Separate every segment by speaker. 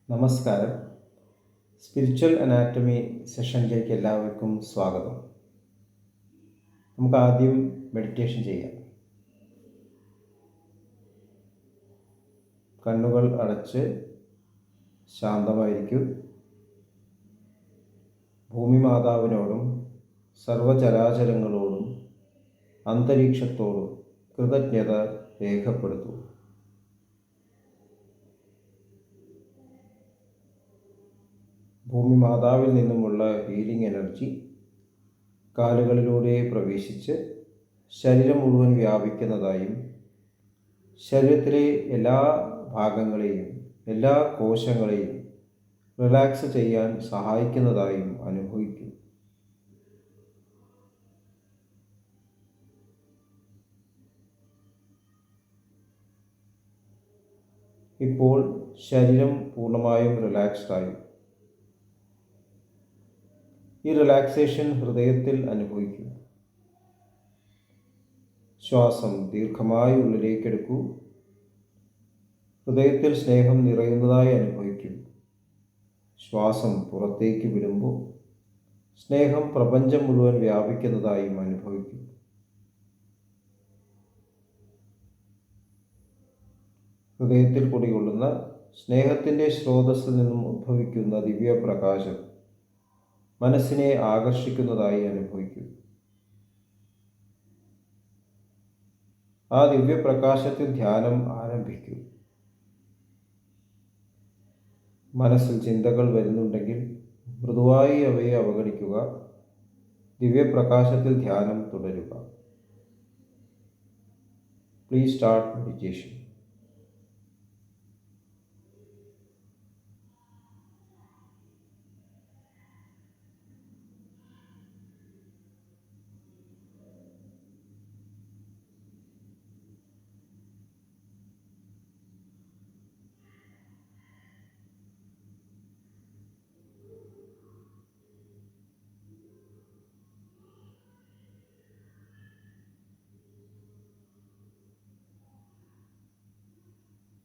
Speaker 1: നമസ്കാരം. Spiritual anatomy സെഷനിലേക്ക് എല്ലാവർക്കും സ്വാഗതം. നമുക്ക് ആദ്യം മെഡിറ്റേഷൻ ചെയ്യാം. കണ്ണുകൾ അടച്ച് ശാന്തമായിരിക്കൂ. ഭൂമി മാതാവിനോടും സർവചരാചരങ്ങളോടും അന്തരീക്ഷത്തോടും കൃതജ്ഞത രേഖപ്പെടുത്തൂ. ഭൂമി മാതാവിൽ നിന്നുമുള്ള ഹീലിംഗ് എനർജി കാലുകളിലൂടെ പ്രവേശിച്ച് ശരീരം മുഴുവൻ വ്യാപിക്കുന്നതായും ശരീരത്തിലെ എല്ലാ ഭാഗങ്ങളെയും എല്ലാ കോശങ്ങളെയും റിലാക്സ് ചെയ്യാൻ സഹായിക്കുന്നതായും അനുഭവിക്കും. ഇപ്പോൾ ശരീരം പൂർണ്ണമായും റിലാക്സ്ഡായി. ഈ റിലാക്സേഷൻ ഹൃദയത്തിൽ അനുഭവിക്കൂ. ശ്വാസം ദീർഘമായി ഉള്ളിലേക്കെടുക്കൂ. ഹൃദയത്തിൽ സ്നേഹം നിറയുന്നതായി അനുഭവിക്കൂ. ശ്വാസം പുറത്തേക്ക് വിടുമ്പോൾ സ്നേഹം പ്രപഞ്ചം മുഴുവൻ വ്യാപിക്കുന്നതായും അനുഭവിക്കൂ. ഹൃദയത്തിൽ കുടികൊള്ളുന്ന സ്നേഹത്തിൻ്റെ സ്രോതസ്സിൽ നിന്നും ഉദ്ഭവിക്കുന്ന ദിവ്യപ്രകാശം മനസ്സിനെ ആകർഷിക്കുന്നതായി അനുഭവിക്കൂ. ആ ദിവ്യപ്രകാശത്തിൽ ധ്യാനം ആരംഭിക്കൂ. മനസ്സിൽ ചിന്തകൾ വരുന്നുണ്ടെങ്കിൽ മൃദുവായി അവയെ അവഗണിക്കുക. ദിവ്യപ്രകാശത്തിൽ ധ്യാനം തുടരുക. Please start meditation.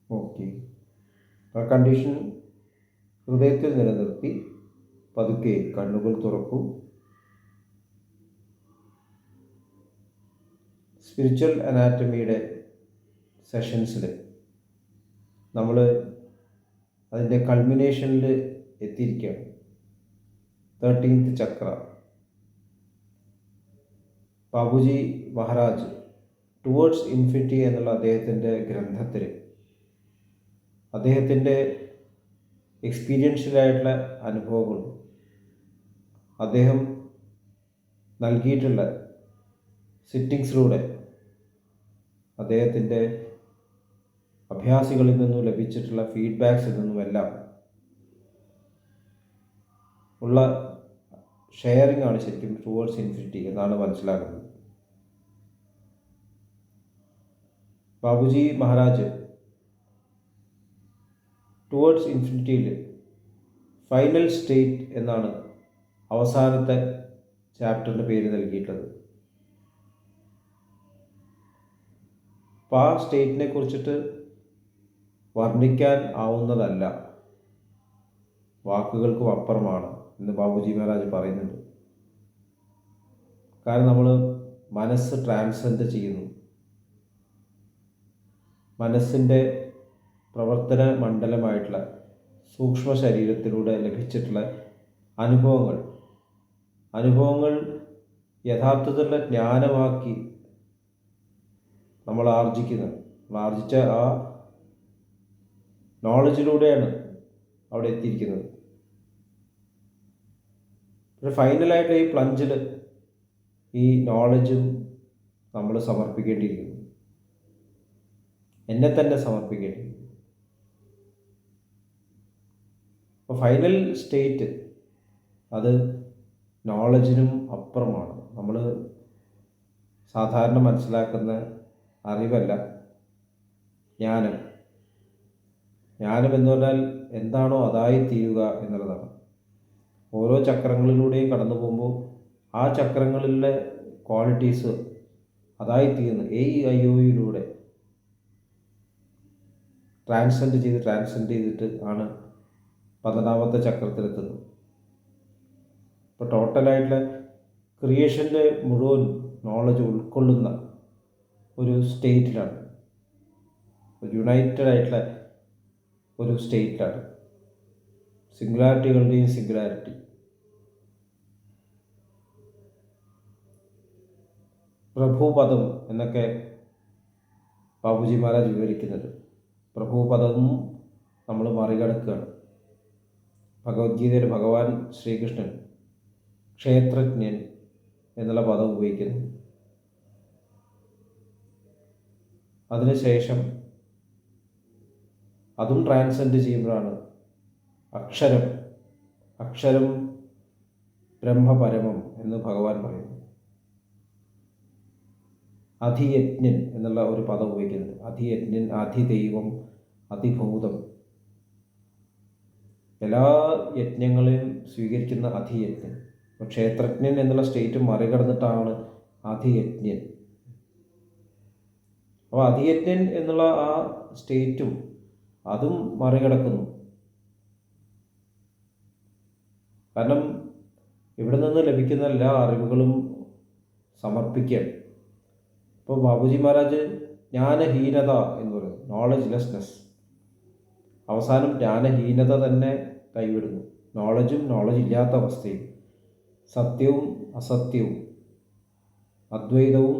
Speaker 1: ഓക്കെ. ആ കണ്ടീഷൻ ഹൃദയത്തിൽ നിലനിർത്തി പതുക്കെ കണ്ണുകൾ തുറക്കൂ. സ്പിരിച്വൽ അനാറ്റമിയുടെ സെഷൻസിൽ നമ്മൾ അതിൻ്റെ കൾമിനേഷനിൽ എത്തിയിരിക്കുകയാണ്. 13th ചക്ര. ബാബുജി മഹാരാജ് ടുവേർഡ്സ് ഇൻഫിനിറ്റി എന്നുള്ള അദ്ദേഹത്തിൻ്റെ ഗ്രന്ഥത്തിൽ അദ്ദേഹത്തിൻ്റെ എക്സ്പീരിയൻഷ്യലായിട്ടുള്ള അനുഭവങ്ങളും അദ്ദേഹം നൽകിയിട്ടുള്ള സിറ്റിങ്സിലൂടെ അദ്ദേഹത്തിൻ്റെ അഭ്യാസികളിൽ നിന്നും ലഭിച്ചിട്ടുള്ള ഫീഡ്ബാക്സിൽ നിന്നുമെല്ലാം ഉള്ള ഷെയറിംഗ് ആണ് ശരിക്കും ടുവേർഡ്സ് ഇൻഫിനിറ്റി എന്നാണ് മനസ്സിലാക്കുന്നത്. ബാബുജി മഹാരാജ് ടുവേർഡ്സ് ഇൻഫിനിറ്റിയിൽ ഫൈനൽ സ്റ്റേറ്റ് എന്നാണ് അവസാനത്തെ ചാപ്റ്ററിന് പേര് നൽകിയിട്ടുള്ളത്. അപ്പോൾ ആ സ്റ്റേറ്റിനെ കുറിച്ചിട്ട് വർണ്ണിക്കാൻ ആവുന്നതല്ല, വാക്കുകൾക്കും അപ്പുറമാണ് എന്ന് ബാബുജി മഹാരാജ് പറയുന്നുണ്ട്. കാരണം നമ്മൾ മനസ്സ് ട്രാൻസെൻഡ് ചെയ്യുന്നു. മനസ്സിൻ്റെ പ്രവർത്തന മണ്ഡലമായിട്ടുള്ള സൂക്ഷ്മ ശരീരത്തിലൂടെ ലഭിച്ചിട്ടുള്ള അനുഭവങ്ങൾ യഥാർത്ഥത്തിലുള്ള ജ്ഞാനമാക്കി നമ്മൾ ആർജിച്ച ആ നോളജിലൂടെയാണ് അവിടെ എത്തിയിരിക്കുന്നത്. പക്ഷെ ഫൈനലായിട്ട് ഈ പ്ലഞ്ചിൽ ഈ നോളജും നമ്മൾ സമർപ്പിക്കേണ്ടിയിരിക്കുന്നു, എന്നെ തന്നെ സമർപ്പിക്കേണ്ടിയിരിക്കുന്നു. അപ്പോൾ ഫൈനൽ സ്റ്റേറ്റ് അത് നോളജിനും അപ്പുറമാണ്. നമ്മൾ സാധാരണ മനസ്സിലാക്കുന്ന അറിവല്ല ജ്ഞാനം. ജ്ഞാനം എന്ന് പറഞ്ഞാൽ എന്താണോ അതായി തീരുക എന്നുള്ളതാണ്. ഓരോ ചക്രങ്ങളിലൂടെയും കടന്നു പോകുമ്പോൾ ആ ചക്രങ്ങളിലെ ക്വാളിറ്റീസ് അതായി തീർന്ന് ട്രാൻസെൻഡ് ചെയ്തിട്ട് ആണ് 12ാമത്തെ ചക്രത്തിലെത്തുന്നു. ഇപ്പോൾ ടോട്ടലായിട്ടുള്ള ക്രിയേഷൻ്റെ മുഴുവൻ നോളജ് ഉൾക്കൊള്ളുന്ന ഒരു സ്റ്റേറ്റിലാണ്, ഒരു യുണൈറ്റഡ് ആയിട്ടുള്ള ഒരു സ്റ്റേറ്റിലാണ്. സിംഗുലാരിറ്റികളുടെയും സിംഗുലാരിറ്റി. പ്രഭുപദം എന്നൊക്കെ ബാബുജി മഹാരാജ് വിവരിക്കുന്നത്. പ്രഭുപദം നമ്മൾ മറികടക്കുകയാണ്. ഭഗവത്ഗീതയിൽ ഭഗവാൻ ശ്രീകൃഷ്ണൻ ക്ഷേത്രജ്ഞൻ എന്നുള്ള പദം ഉപയോഗിക്കുന്നു. അതിനുശേഷം അതും ട്രാൻസെൻഡ് ചെയ്യുമ്പോഴാണ് അക്ഷരം ബ്രഹ്മപരമം എന്ന് ഭഗവാൻ പറയുന്നു. അധിയജ്ഞൻ എന്നുള്ള ഒരു പദം ഉപയോഗിക്കുന്നത്. അധിയജ്ഞൻ, അധിദൈവം, അതിഭൂതം, എല്ലാ യജ്ഞങ്ങളെയും സ്വീകരിക്കുന്ന അധിയജ്ഞൻ. അപ്പോൾ ക്ഷേത്രജ്ഞൻ എന്നുള്ള സ്റ്റേറ്റ് മറികടന്നിട്ടാണ് അധിയജ്ഞൻ. അപ്പോൾ അധിയജ്ഞൻ എന്നുള്ള ആ സ്റ്റേറ്റും അതും മറികടക്കുന്നു. കാരണം ഇവിടെ നിന്ന് ലഭിക്കുന്ന എല്ലാ അറിവുകളും സമർപ്പിക്കുകയാണ്. ഇപ്പോൾ ബാബുജി മഹാരാജ് ജ്ഞാനഹീനത എന്ന് പറയുന്നത്, നോളജ് ലെസ്നെസ്, അവസാനം ജ്ഞാനഹീനത തന്നെ കൈവിടുന്നു. നോളജും നോളജ് ഇല്ലാത്ത അവസ്ഥയും, സത്യവും അസത്യവും, അദ്വൈതവും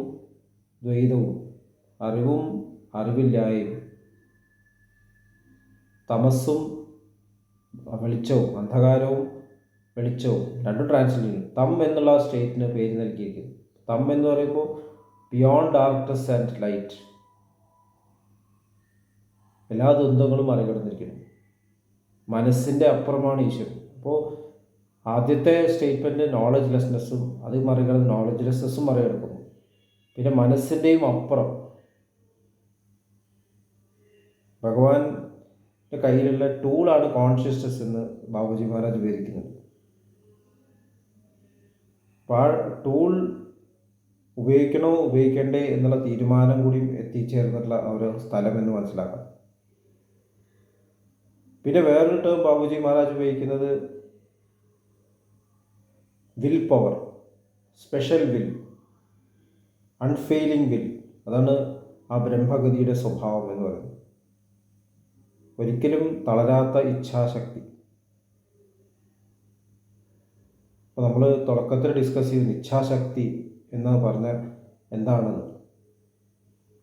Speaker 1: ദ്വൈതവും, അറിവും അറിവില്ലായ്മയും, തമസ്സും വെളിച്ചവും, അന്ധകാരവും വെളിച്ചവും രണ്ടും ട്രാൻസ്ലേറ്റ് ചെയ്യുന്നു. തം എന്നുള്ള സ്റ്റേറ്റിന് പേര് നൽകിയിരിക്കുന്നു. തം എന്ന് പറയുമ്പോൾ ബിയോണ്ട് ഡാർക്ക്നെസ് ആൻഡ് ലൈറ്റ്, എല്ലാ ദ്വന്ദ്ങ്ങളും മറികടന്നിരിക്കുന്നു. മനസ്സിൻ്റെ അപ്പുറമാണ് ഈശ്വരൻ. അപ്പോൾ ആദ്യത്തെ സ്റ്റേറ്റ്മെൻറ്റ് നോളജ് ലെസ്നെസ്സും അത് മറികടന്ന് നോളജ് ലെസ്നെസ്സും മറികടക്കുന്നു. പിന്നെ മനസ്സിൻ്റെയും അപ്പുറം ഭഗവാന്റെ കയ്യിലുള്ള ടൂളാണ് കോൺഷ്യസ്നസ് എന്ന് ബാബുജി മഹാരാജ് വിവരിക്കുന്നത്. അപ്പോൾ ആ ടൂൾ ഉപയോഗിക്കണോ ഉപയോഗിക്കണ്ടേ എന്നുള്ള തീരുമാനം കൂടി എത്തിച്ചേർന്നിട്ടുള്ള ഒരു സ്ഥലം എന്ന് മനസ്സിലാക്കാം. പിന്നെ വേറൊരു ടേം ബാബുജി മഹാരാജ് ഉപയോഗിക്കുന്നത് will power, special will, unfailing will. അതാണ് ആ ബ്രഹ്മഗതിയുടെ സ്വഭാവം എന്ന് പറയുന്നത്. ഒരിക്കലും തളരാത്ത ഇച്ഛാശക്തി. അപ്പോൾ നമ്മൾ തുടക്കത്തിൽ ഡിസ്കസ് ചെയ്തു ഇച്ഛാശക്തി എന്ന് പറഞ്ഞാൽ എന്താണെന്ന്.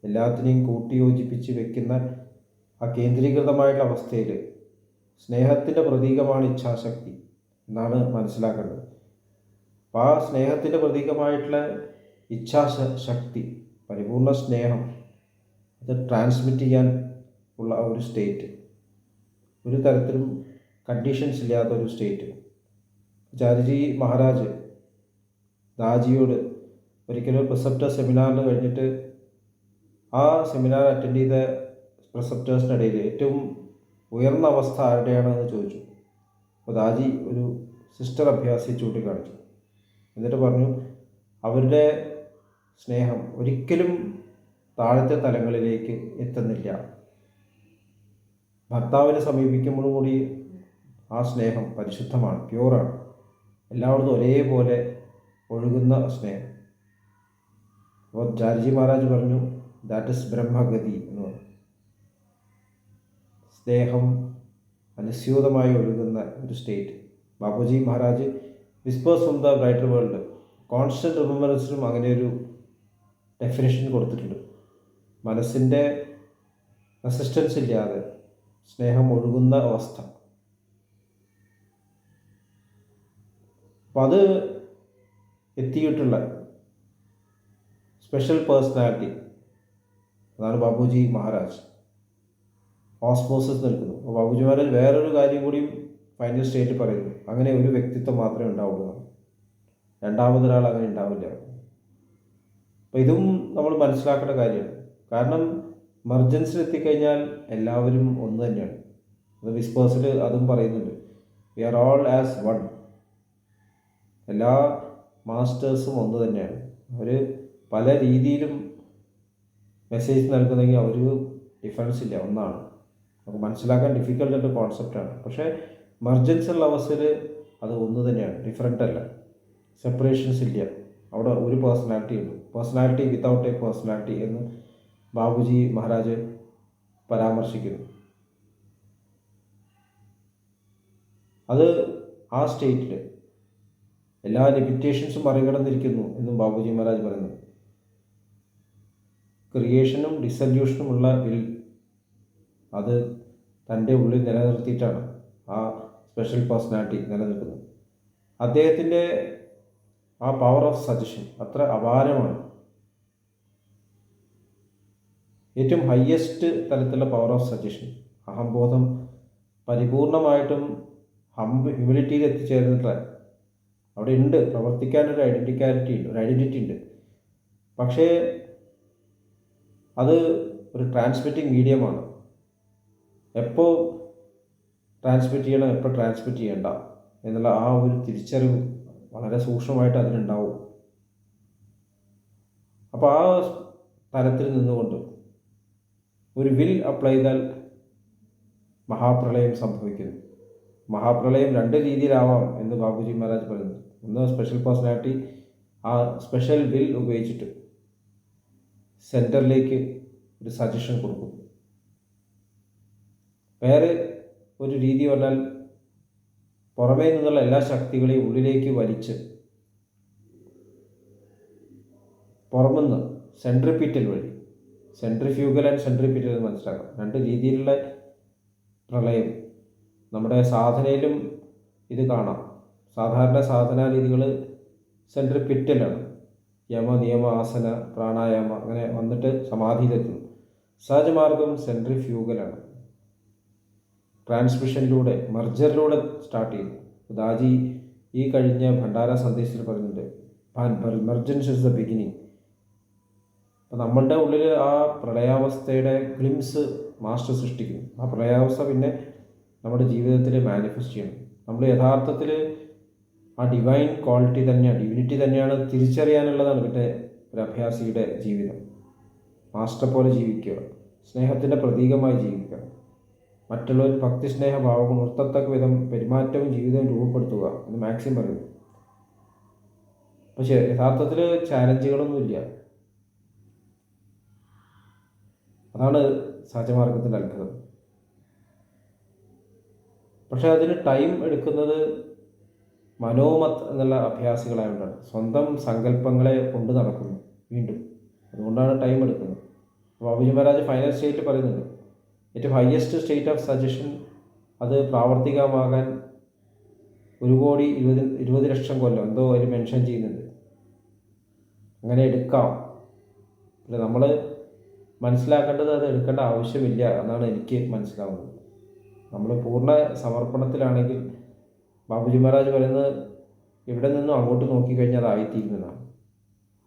Speaker 1: എല്ലാത്തിനെയും കൂട്ടിയോജിപ്പിച്ച് വെക്കുന്ന ആ കേന്ദ്രീകൃതമായിട്ടുള്ള അവസ്ഥയിൽ സ്നേഹത്തിൻ്റെ പ്രതീകമാണ് ഇച്ഛാശക്തി എന്നാണ് മനസ്സിലാക്കേണ്ടത്. അപ്പോൾ ആ സ്നേഹത്തിൻ്റെ പ്രതീകമായിട്ടുള്ള ഇച്ഛാശക്തി, പരിപൂർണ സ്നേഹം, അത് ട്രാൻസ്മിറ്റ് ചെയ്യാൻ ഉള്ള ഒരു സ്റ്റേറ്റ്, ഒരു തരത്തിലും കണ്ടീഷൻസ് ഇല്ലാത്ത ഒരു സ്റ്റേറ്റ്. ആചാര്യജി മഹാരാജ് ദാജിയോട് ഒരിക്കലും പ്രിസെപ്റ്റർ സെമിനാറിൽ കഴിഞ്ഞിട്ട് ആ സെമിനാർ അറ്റൻഡ് ചെയ്ത പ്രിസെപ്റ്റേഴ്സിനിടയിൽ ഏറ്റവും ഉയർന്ന അവസ്ഥ ആരുടെയാണെന്ന് ചോദിച്ചു. അപ്പോൾ ദാജി ഒരു സിസ്റ്റർ അഭ്യാസി ചൂണ്ടിക്കാണിച്ചു. എന്നിട്ട് പറഞ്ഞു അവരുടെ സ്നേഹം ഒരിക്കലും താഴത്തെ തലങ്ങളിലേക്ക് എത്തുന്നില്ല. ഭർത്താവിനെ സമീപിക്കുമ്പോഴും കൂടി ആ സ്നേഹം പരിശുദ്ധമാണ്, പ്യൂറാണ്, എല്ലായിടത്തും ഒരേപോലെ ഒഴുകുന്ന സ്നേഹം. അപ്പോൾ ചാരിജി മഹാരാജ് പറഞ്ഞു ദാറ്റ് ഇസ് ബ്രഹ്മഗതി എന്ന് പറഞ്ഞു. സ്നേഹം അനുസ്യൂതമായി ഒഴുകുന്ന ഒരു state. Babuji Maharaj whispers from the brighter world constant റിമംബറൻസിനും അങ്ങനെ ഒരു ഡെഫിനേഷൻ കൊടുത്തിട്ടുണ്ട്. മനസ്സിൻ്റെ റെസിസ്റ്റൻസ് ഇല്ലാതെ സ്നേഹം ഒഴുകുന്ന അവസ്ഥ. അപ്പം അത് എത്തിയിട്ടുള്ള സ്പെഷ്യൽ പേഴ്സണാലിറ്റി അതാണ് ബാബുജി മഹാരാജ്. ഓസ്മോസിസ് നിൽക്കുന്നു. അപ്പോൾ ബാബുജി മഹാരാജ് വേറൊരു കാര്യം കൂടിയും ഫൈനൽ സ്റ്റേറ്റ് പറയുന്നു, അങ്ങനെ ഒരു വ്യക്തിത്വം മാത്രമേ ഉണ്ടാവുള്ളൂ, രണ്ടാമതൊരാൾ അങ്ങനെ ഉണ്ടാവില്ല. അപ്പോൾ ഇതും നമ്മൾ മനസ്സിലാക്കേണ്ട കാര്യമാണ്. കാരണം മർജൻസിൽ എത്തിക്കഴിഞ്ഞാൽ എല്ലാവരും ഒന്ന് തന്നെയാണ്. അത് വിസ്പേഴ്സിൽ അതും പറയുന്നുണ്ട്, we are all as one. എല്ലാ മാസ്റ്റേഴ്സും ഒന്ന് തന്നെയാണ്. അവർ പല രീതിയിലും മെസ്സേജ് നൽകുന്നെങ്കിൽ അവർ ഡിഫറൻസ് ഇല്ല, ഒന്നാണ്. നമുക്ക് മനസ്സിലാക്കാൻ ഡിഫിക്കൽട്ടായിട്ട് കോൺസെപ്റ്റാണ്. പക്ഷേ മർജൻസ് ഉള്ള അവസ്ഥയിൽ അത് ഒന്ന് തന്നെയാണ്, ഡിഫറെൻ്റ് അല്ല, സെപ്പറേഷൻസ് ഇല്ല. അവിടെ ഒരു പേഴ്സണാലിറ്റി ഉണ്ട്, പേഴ്സണാലിറ്റി വിത്തൗട്ട് എ പേഴ്സണാലിറ്റി എന്ന് ബാബുജി മഹാരാജ് പരാമർശിക്കുന്നു. അത് ആ സ്റ്റേറ്റിൽ എല്ലാ ലിമിറ്റേഷൻസും മറികടന്നിരിക്കുന്നു എന്നും ബാബുജി മഹാരാജ് പറയുന്നു. ക്രിയേഷനും ഡിസല്യൂഷനുമുള്ള വിൽ അത് തൻ്റെ ഉള്ളിൽ നിലനിർത്തിയിട്ടാണ് ആ സ്പെഷ്യൽ പേഴ്സണാലിറ്റി നിലനിൽക്കുന്നത്. അദ്ദേഹത്തിൻ്റെ ആ പവർ ഓഫ് സജഷൻ അത്ര അപാരമാണ്. ഏറ്റവും ഹയ്യസ്റ്റ് തലത്തിലുള്ള പവർ ഓഫ് സജഷൻ, അഹംബോധം പരിപൂർണമായിട്ടും ഹ്യൂമിലിറ്റിയിൽ എത്തിച്ചേർന്നിട്ടുള്ള അവിടെ ഉണ്ട്, പ്രവർത്തിക്കാനൊരു ഐഡൻറ്റിറ്റി ഉണ്ട്. പക്ഷേ അത് ഒരു ട്രാൻസ്മിറ്റിംഗ് മീഡിയമാണ്. എപ്പോൾ ട്രാൻസ്മിറ്റ് ചെയ്യണം, എപ്പോൾ ട്രാൻസ്മിറ്റ് ചെയ്യണ്ട എന്നുള്ള ആ ഒരു തിരിച്ചറിവ് വളരെ സൂക്ഷ്മമായിട്ട് അതിനുണ്ടാവും. അപ്പോൾ ആ തലത്തിൽ നിന്നുകൊണ്ട് ഒരു വിൽ അപ്ലൈ ചെയ്താൽ മഹാപ്രളയം സംഭവിക്കുന്നു. മഹാപ്രളയം രണ്ട് രീതിയിലാവാം എന്ന് ബാബുജി മഹാരാജ് പറയുന്നു. ഒന്ന്, സ്പെഷ്യൽ പേഴ്സണാലിറ്റി ആ സ്പെഷ്യൽ വിൽ ഉപയോഗിച്ചിട്ട് സെൻറ്ററിലേക്ക് ഒരു സജഷൻ കൊടുക്കും. വേറെ ഒരു രീതി പറഞ്ഞാൽ പുറമേ നിന്നുള്ള എല്ലാ ശക്തികളെയും ഉള്ളിലേക്ക് വലിച്ച് പുറമെന്ന് സെൻട്രിപിറ്റൽ വഴി, സെൻട്രിഫ്യൂഗൽ ആൻഡ് സെൻട്രിപിറ്റൽ എന്ന് മനസ്സിലാക്കാം. രണ്ട് രീതിയിലുള്ള പ്രളയം നമ്മുടെ സാധനയിലും ഇത് കാണാം. സാധാരണ സാധനാ രീതികൾ സെൻട്രിപിറ്റലാണ്, യമ നിയമ ആസന പ്രാണായാമ അങ്ങനെ വന്നിട്ട് സമാധിയിലെത്തുന്നു. സഹജമാർഗം സെൻട്രിഫ്യൂഗലാണ്, ട്രാൻസ്മിഷനിലൂടെ മർജറിലൂടെ സ്റ്റാർട്ട് ചെയ്യുന്നു. ദാജി ഈ കഴിഞ്ഞ ഭണ്ഡാര സന്ദേശത്തിൽ പറയുന്നുണ്ട്, മെർജൻസ് ഇസ് ദ ബിഗിനിങ്. അപ്പം നമ്മളുടെ ഉള്ളിൽ ആ പ്രളയാവസ്ഥയുടെ ഗ്ലിംസ് മാസ്റ്റർ സൃഷ്ടിക്കുന്നു. ആ പ്രളയാവസ്ഥ പിന്നെ നമ്മുടെ ജീവിതത്തിൽ മാനിഫെസ്റ്റ് ചെയ്യണം. നമ്മൾ യഥാർത്ഥത്തിൽ ആ ഡിവൈൻ ക്വാളിറ്റി തന്നെയാണ്, ഡിവിനിറ്റി തന്നെയാണ് തിരിച്ചറിയാനുള്ളതാണ് പിന്നെ ഒരു അഭ്യാസിയുടെ ജീവിതം. മാസ്റ്റർ പോലെ ജീവിക്കുക, സ്നേഹത്തിൻ്റെ പ്രതീകമായി ജീവിക്കുക, മറ്റുള്ളവർ ഭക്തിസ്നേഹഭാവം ഉണർത്തത്തക്ക വിധം പെരുമാറ്റവും ജീവിതവും രൂപപ്പെടുത്തുക എന്ന് മാക്സിം പറയുന്നു. പക്ഷേ യഥാർത്ഥത്തിൽ ചാലഞ്ചുകളൊന്നുമില്ല. അതാണ് സഹജമാർഗത്തിൻ്റെ അത്ഭുതം. പക്ഷെ അതിന് ടൈം എടുക്കുന്നത് മനോമത് എന്നുള്ള അഭ്യാസികളായതുകൊണ്ടാണ്. സ്വന്തം സങ്കല്പങ്ങളെ കൊണ്ട് നടക്കുന്നു വീണ്ടും, അതുകൊണ്ടാണ് ടൈം എടുക്കുന്നത്. ബാബുജി മഹാരാജ് ഫൈനൽ സ്റ്റേറ്റിൽ പറയുന്നുണ്ട്, ഏറ്റവും ഹയസ്റ്റ് സ്റ്റേറ്റ് ഓഫ് സജഷൻ അത് പ്രാവർത്തികമാകാൻ 1,20,00,000 കൊല്ലം എന്തോ അതിൽ മെൻഷൻ ചെയ്യുന്നുണ്ട്. അങ്ങനെ എടുക്കാം. പിന്നെ നമ്മൾ മനസ്സിലാക്കേണ്ടത് അത് എടുക്കേണ്ട ആവശ്യമില്ല എന്നാണ് എനിക്ക് മനസ്സിലാവുന്നത്. നമ്മൾ പൂർണ്ണ സമർപ്പണത്തിലാണെങ്കിൽ ബാബുജി മഹാരാജ് പറയുന്നത് ഇവിടെ നിന്നും അങ്ങോട്ട് നോക്കിക്കഴിഞ്ഞാൽ അതായിത്തീരുന്നതാണ്.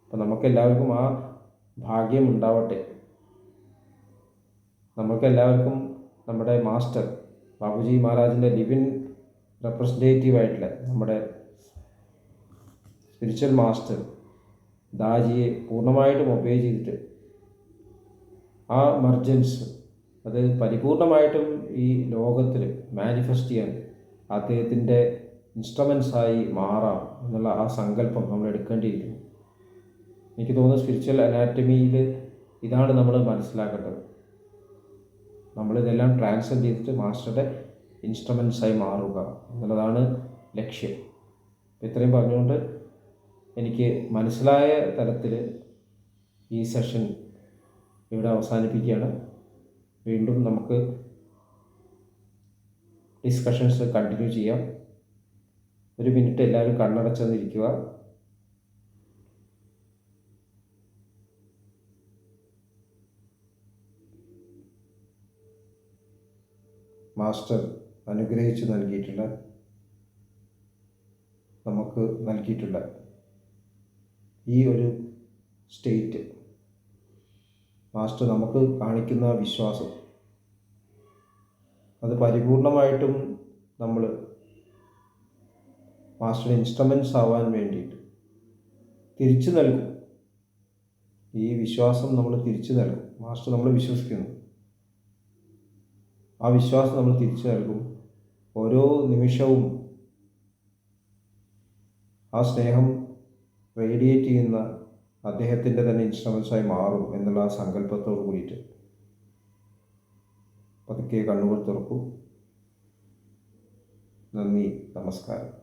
Speaker 1: അപ്പം നമുക്കെല്ലാവർക്കും ആ ഭാഗ്യം ഉണ്ടാവട്ടെ. നമുക്കെല്ലാവർക്കും നമ്മുടെ മാസ്റ്റർ ബാബുജി മഹാരാജിൻ്റെ ലിവിൻ റെപ്രസെൻറ്റേറ്റീവ് ആയിട്ടുള്ള നമ്മുടെ സ്പിരിച്വൽ മാസ്റ്റർ ദാജിയെ പൂർണ്ണമായിട്ടും ഒബേ ചെയ്തിട്ട് ആ മർജൻസ് അത് പരിപൂർണമായിട്ടും ഈ ലോകത്തിൽ മാനിഫെസ്റ്റ് ചെയ്യാൻ അദ്ദേഹത്തിൻ്റെ ഇൻസ്ട്രുമെൻസായി മാറാം എന്നുള്ള ആ സങ്കല്പം നമ്മൾ എടുക്കേണ്ടിയിരിക്കുന്നു. എനിക്ക് തോന്നുന്നു സ്പിരിച്വൽ അനാറ്റമിയിൽ ഇതാണ് നമ്മൾ മനസ്സിലാക്കേണ്ടത്. നമ്മളിതെല്ലാം ട്രാൻസ്ഫർ ചെയ്തിട്ട് മാസ്റ്ററുടെ ഇൻസ്ട്രുമെൻസായി മാറുക എന്നുള്ളതാണ് ലക്ഷ്യം. ഇത്രയും പറഞ്ഞുകൊണ്ട് എനിക്ക് മനസ്സിലായ തരത്തിൽ ഈ സെഷൻ ഇവിടെ അവസാനിപ്പിക്കുകയാണ്. വീണ്ടും നമുക്ക് ഡിസ്കഷൻസ് കണ്ടിന്യൂ ചെയ്യാം. 1 മിനിറ്റ് എല്ലാവരും കണ്ണടച്ചെന്നിരിക്കുക. മാസ്റ്റർ അനുഗ്രഹിച്ച് നൽകിയിട്ടുള്ള നമുക്ക് നൽകിയിട്ടുള്ള ഈ ഒരു സ്റ്റേറ്റ്, മാസ്റ്റർ നമുക്ക് കാണിക്കുന്ന വിശ്വാസം അത് പരിപൂർണമായിട്ടും നമ്മൾ മാസ്റ്ററുടെ ഇൻസ്ട്രുമെൻറ്റ്സ് ആവാൻ വേണ്ടിയിട്ട് തിരിച്ചു നൽകും. ഈ വിശ്വാസം നമ്മൾ തിരിച്ചു നൽകും. മാസ്റ്റർ നമ്മൾ വിശ്വസിക്കുന്നു, ആ വിശ്വാസം നമ്മൾ തിരിച്ചു നൽകും. ഓരോ നിമിഷവും ആ സ്നേഹം റേഡിയേറ്റ് ചെയ്യുന്ന അദ്ദേഹത്തിൻ്റെ തന്നെ ഇൻസ്ട്രുമെൻസായി മാറും എന്നുള്ള ആ സങ്കല്പത്തോട് കൂടിയിട്ട് പതുക്കെ കണ്ണുകൾ തുറക്കൂ. നന്ദി, നമസ്കാരം.